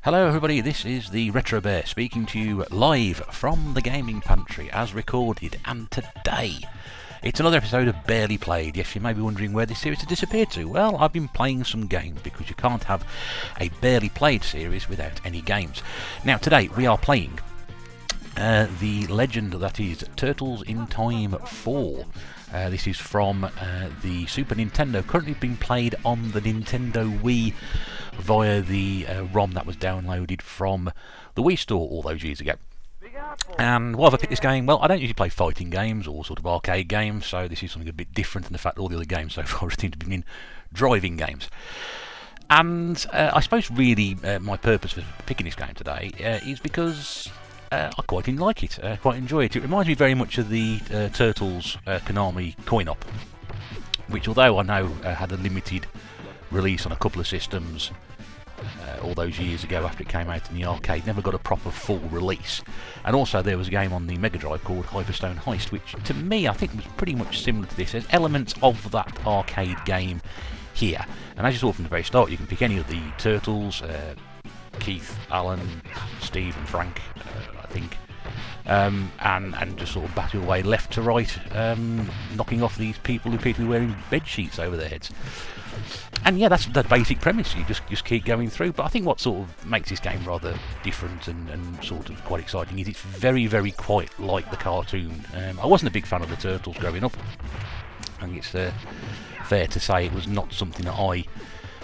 Hello everybody, this is the Retro Bear speaking to you live from the gaming pantry as recorded, and today it's another episode of Barely Played. Yes, you may be wondering where this series has disappeared to. Well, I've been playing some games because you can't have a Barely Played series without any games. Now today we are playing the legend that is Turtles in Time 4. This is from the Super Nintendo, currently being played on the Nintendo Wii via the ROM that was downloaded from the Wii store all those years ago. And why have I picked this game? Well, I don't usually play fighting games or sort of arcade games, so this is something a bit different than the fact that all the other games so far seem to be in driving games. And I suppose really my purpose for picking this game today is because I quite like it, quite enjoy it. It reminds me very much of the Turtles Konami coin-op, which although I know had a limited release on a couple of systems all those years ago after it came out in the arcade, never got a proper full release. And also there was a game on the Mega Drive called Hyperstone Heist, which to me I think was pretty much similar to this. There's elements of that arcade game here, and as you saw from the very start, you can pick any of the Turtles, Keith, Alan, Steve and Frank, I think, and just sort of battle away left to right, knocking off these people who appear to be wearing bed sheets over their heads. And yeah, that's the basic premise. You just keep going through. But I think what sort of makes this game rather different and sort of quite exciting is it's very, very quite like the cartoon. I wasn't a big fan of the Turtles growing up. I think it's fair to say it was not something that I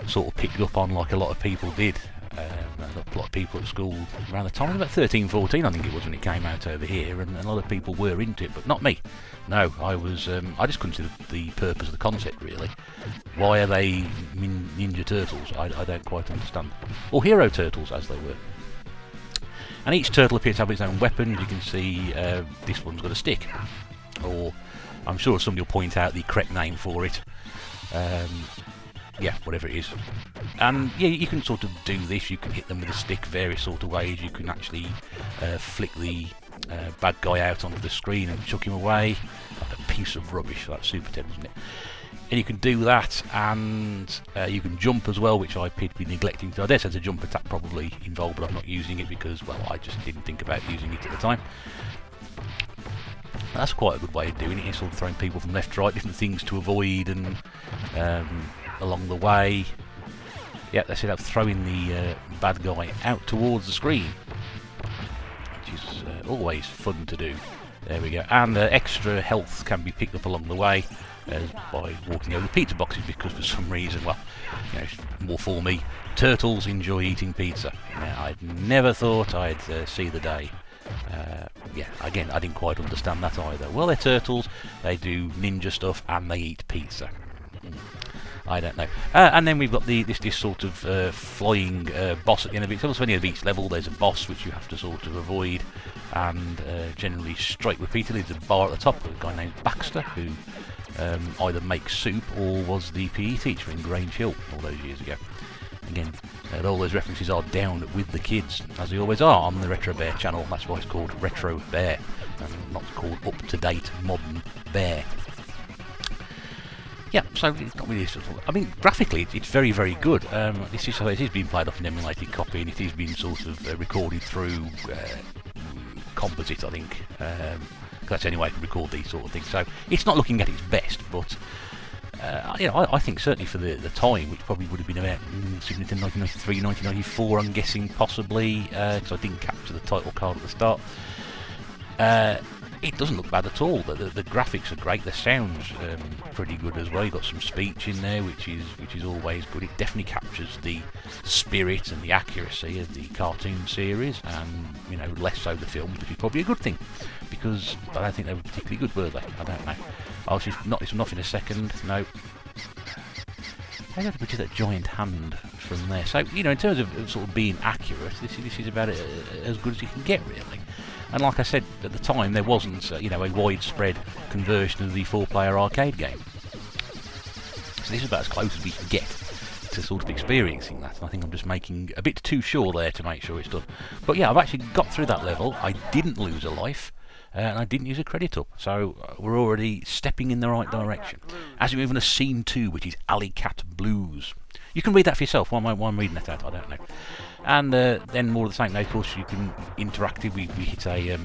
sort of picked up on like a lot of people did. A lot of people at school around the time, about 13, 14 I think it was when it came out over here, and a lot of people were into it, but not me. No, I just couldn't see the purpose of the concept really. Why are they Ninja Turtles? I don't quite understand. Or Hero Turtles as they were. And each turtle appears to have its own weapon. As you can see, this one's got a stick. Or, I'm sure somebody will point out the correct name for it. Yeah, whatever it is. And yeah, you can sort of do this. You can hit them with a stick various sort of ways. You can actually flick the bad guy out onto the screen and chuck him away like a piece of rubbish. That's Super Ted, isn't it? And you can do that, and you can jump as well, which I appear to be neglecting. So I dare say there's a jump attack probably involved, but I'm not using it because, well, I just didn't think about using it at the time. And that's quite a good way of doing it. It's sort of throwing people from left to right, different things to avoid, and along the way, yeah, that's it. I'm throwing the bad guy out towards the screen, which is always fun to do. There we go. And extra health can be picked up along the way by walking over the pizza boxes, because for some reason, well, you know, it's more for me, turtles enjoy eating pizza. Now, I'd never thought I'd see the day. Yeah, again, I didn't quite understand that either. Well, they're turtles, they do ninja stuff, and they eat pizza. I don't know. And then we've got this sort of flying boss at the end of it. So at the end of each level there's a boss which you have to sort of avoid and generally strike repeatedly. There's a bar at the top with a guy named Baxter who either makes soup or was the PE teacher in Grange Hill all those years ago. Again, all those references are down with the kids, as they always are on the Retro Bear channel. That's why it's called Retro Bear and not called Up to Date Modern Bear. Yeah, so it's not really sort of, I mean, graphically it's very, very good. This is being played off an emulated copy, and it is being sort of recorded through composite, I think. That's the only way to record these sort of things. So it's not looking at its best, but you know, I think certainly for the time, which probably would have been about 1993, 1994, I'm guessing possibly, because I didn't capture the title card at the start. It doesn't look bad at all. The graphics are great. The sound's pretty good as well. You've got some speech in there, which is always good. It definitely captures the spirit and the accuracy of the cartoon series, and you know, less so the films, which is probably a good thing, because I don't think they were particularly good, were they? I don't know. I'll just knock this one off in a second. No. I got to picture that giant hand from there. So, you know, in terms of sort of being accurate, this is about as good as you can get, really. And like I said, at the time, there wasn't, you know, a widespread conversion of the 4-player arcade game. So this is about as close as we can get to sort of experiencing that. And I think I'm just making a bit too sure there to make sure it's done. But yeah, I've actually got through that level. I didn't lose a life. And I didn't use a credit up, so we're already stepping in the right direction. As we move on to Scene 2, which is Alley Cat Blues. You can read that for yourself. Why am I reading that out? I don't know. And then more of the same. Now, of course, you can interact. We hit a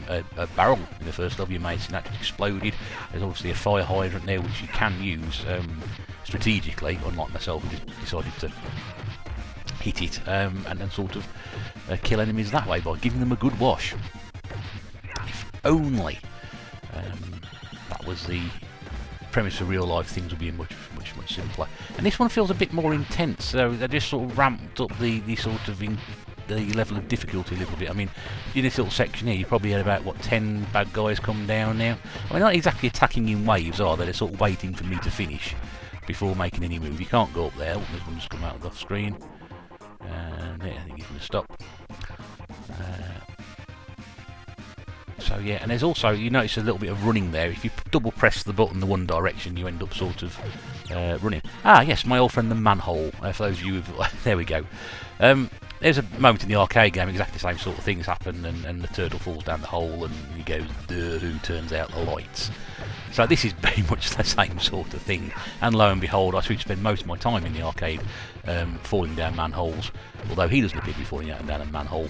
barrel in the first level. Your mate's and that just exploded. There's obviously a fire hydrant there, which you can use strategically, unlike myself, who just decided to hit it and then sort of kill enemies that way by giving them a good wash. If only that was the premise of real life, things would be much simpler. And this one feels a bit more intense, so they just sort of ramped up the level of difficulty a little bit. I mean, in this little section here, you probably had about, what, 10 bad guys come down now? I mean, not exactly attacking in waves, are they? They're sort of waiting for me to finish before making any move. You can't go up there. Oh, this one's come out of the screen. And I think he's going to stop. So yeah, and there's also, you notice a little bit of running there. If you double press the button the one direction, you end up sort of running. Ah yes, my old friend the manhole, for those of you who've... there we go. There's a moment in the arcade game, exactly the same sort of things happen, and the turtle falls down the hole and he goes, duh, who turns out the lights. So this is very much the same sort of thing, and lo and behold, I should spend most of my time in the arcade falling down manholes. Although he doesn't appear to be falling down a manhole,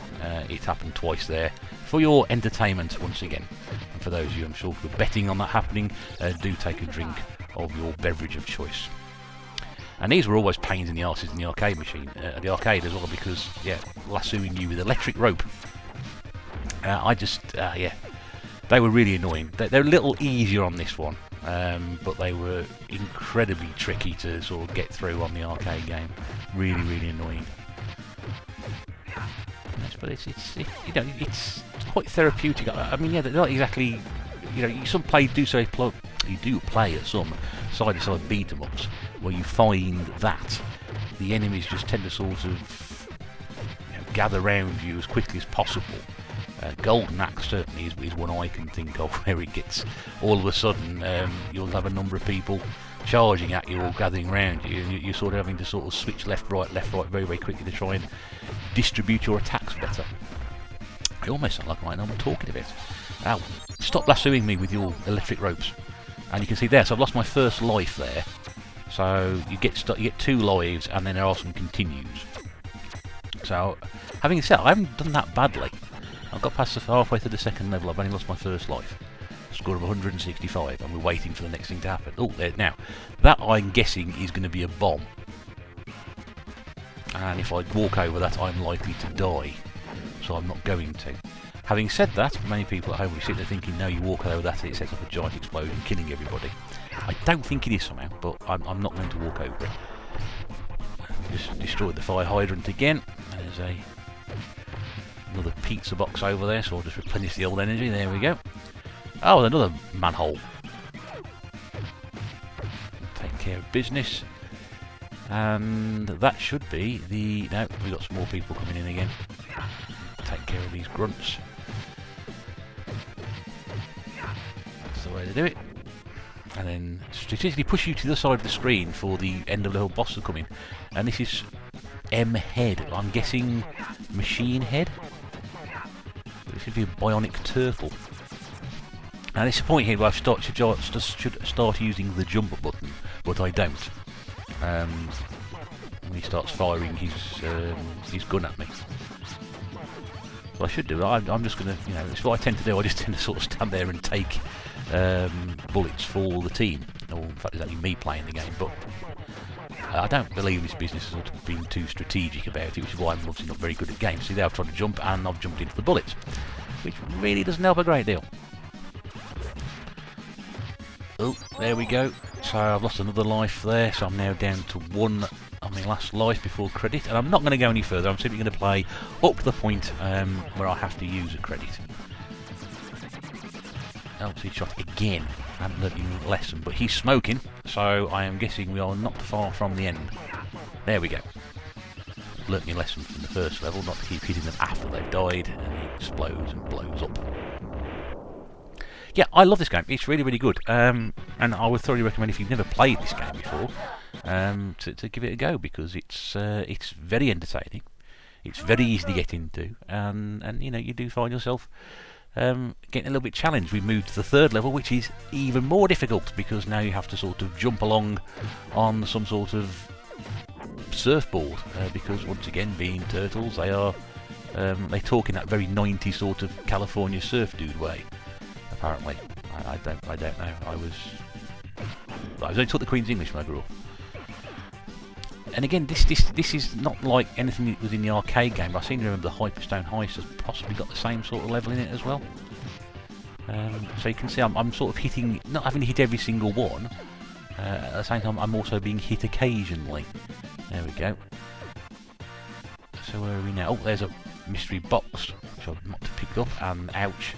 it happened twice there for your entertainment once again. And for those of you, I'm sure, who are betting on that happening, do take a drink of your beverage of choice. And these were always pains in the arses in the arcade machine, the arcade as well, because yeah, lassoing you with electric rope. Yeah, they were really annoying. They're a little easier on this one, but they were incredibly tricky to sort of get through on the arcade game. Really, really annoying. But it's quite therapeutic. I mean, yeah, they're not exactly. You know, some you do play at some side-to-side beat-em-ups where you find that the enemies just tend to sort of gather around you as quickly as possible. Golden Axe certainly is one I can think of where it gets all of a sudden you'll have a number of people charging at you or gathering around you, and you're sort of having to sort of switch left right very, very quickly to try and distribute your attacks better. I almost sound like I know what I'm talking about. Ow, stop lassoing me with your electric ropes. And you can see there, so I've lost my first life there. So you get 2 lives, and then there are some continues. So, having said, I haven't done that badly. I've got past halfway through the second level. I've only lost my first life. Score of 165, and we're waiting for the next thing to happen. Oh, there now. That I'm guessing is going to be a bomb. And if I walk over that, I'm likely to die. So I'm not going to. Having said that, many people at home will sit there thinking, no, you walk over that and it sets up a giant explosion, killing everybody. I don't think it is somehow, but I'm not going to walk over it. Just destroyed the fire hydrant again. There's another pizza box over there, so I'll just replenish the old energy. There we go. Oh, another manhole. Take care of business. And that should be the... No, we've got some more people coming in again. Take care of these grunts. That's the way to do it. And then strategically push you to the other side of the screen for the end of level boss to come in. And this is M Head. I'm guessing Machine Head. This should be a Bionic Turtle. Now this is a point here where I should start using the jump button, but I don't. When he starts firing his gun at me. So I should do. I'm just going to, it's what I tend to do. I just tend to sort of stand there and take bullets for the team. Or in fact, it's only me playing the game, but I don't believe this business has sort of been too strategic about it, which is why I'm obviously not very good at games. See, there I've tried to jump and I've jumped into the bullets, which really doesn't help a great deal. Oh, there we go. So I've lost another life there, so I'm now down to 1 on my last life before credit, and I'm not going to go any further. I'm simply going to play up to the point where I have to use a credit. Obviously shot again. I haven't learnt any lesson, but he's smoking, so I am guessing we are not far from the end. There we go. Learnt my lesson from the first level, not to keep hitting them after they've died, and he explodes and blows up. Yeah, I love this game. It's really, really good. And I would thoroughly recommend, if you've never played this game before, to give it a go, because it's very entertaining. It's very easy to get into, and you do find yourself getting a little bit challenged. We moved to the 3rd level, which is even more difficult, because now you have to sort of jump along on some sort of surfboard, because once again, being turtles, they are they talk in that very 90s sort of California surf dude way. Apparently, I don't know. I was only taught the Queen's English when I grew up. And again, this is not like anything that was in the arcade game, but I seem to remember the Hyperstone Heist has possibly got the same sort of level in it as well. So you can see I'm sort of hitting, not having to hit every single one. At the same time, I'm also being hit occasionally. There we go. So where are we now? Oh, there's a mystery box, which I've not picked up, and ouch.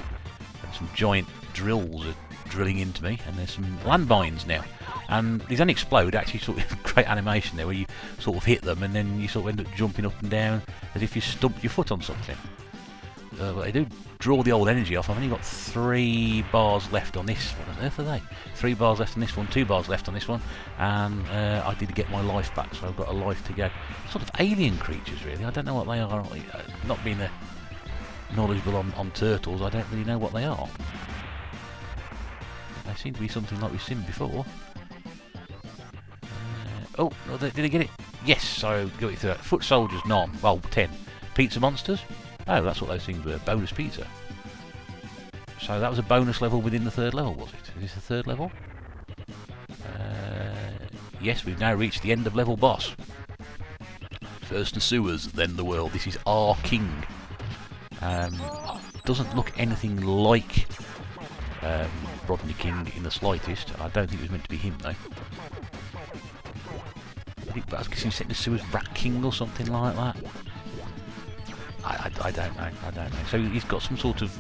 And some giant drills are drilling into me, and there's some landmines now. And these don't explode, actually sort of great animation there, where you sort of hit them, and then you sort of end up jumping up and down, as if you stumped your foot on something. But they do draw the old energy off. I've only got 3 bars left on this. What on earth are they? 3 bars left on this one, 2 bars left on this one, and I did get my life back, so I've got a life to go. Sort of alien creatures, really. I don't know what they are. Not being knowledgeable on turtles, I don't really know what they are. They seem to be something like we've seen before. Oh, did I get it? Yes, so got it through. Foot soldiers, none. Well, 10. Pizza monsters? Oh, that's what those things were. Bonus pizza. So that was a bonus level within the 3rd level, was it? Is this the 3rd level? Yes, we've now reached the end of level boss. First the sewers, then the world. This is our king. Doesn't look anything like Rodney King in the slightest. I don't think it was meant to be him, though. But I was guessing set the sewers Rat King or something like that. I don't know. So he's got some sort of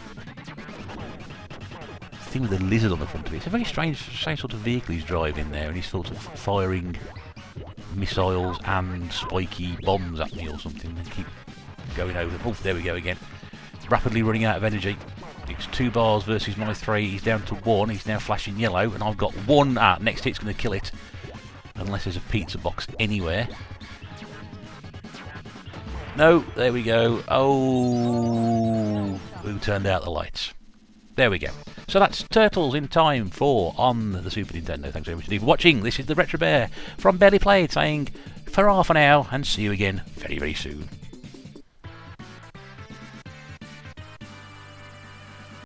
thing with a lizard on the front of it. It's a very strange sort of vehicle he's driving there, and he's sort of firing missiles and spiky bombs at me or something, and keep going over them. Oh, there we go again. Rapidly running out of energy. It's 2 bars versus my 3. He's down to 1. He's now flashing yellow, and I've got 1. Next hit's going to kill it, unless there's a pizza box anywhere. No, there we go. Oh, who turned out the lights? There we go. So that's Turtles in Time 4 on the Super Nintendo. Thanks very much indeed for watching. This is the Retro Bear from Barely Played saying, for half an hour, and see you again very, very soon.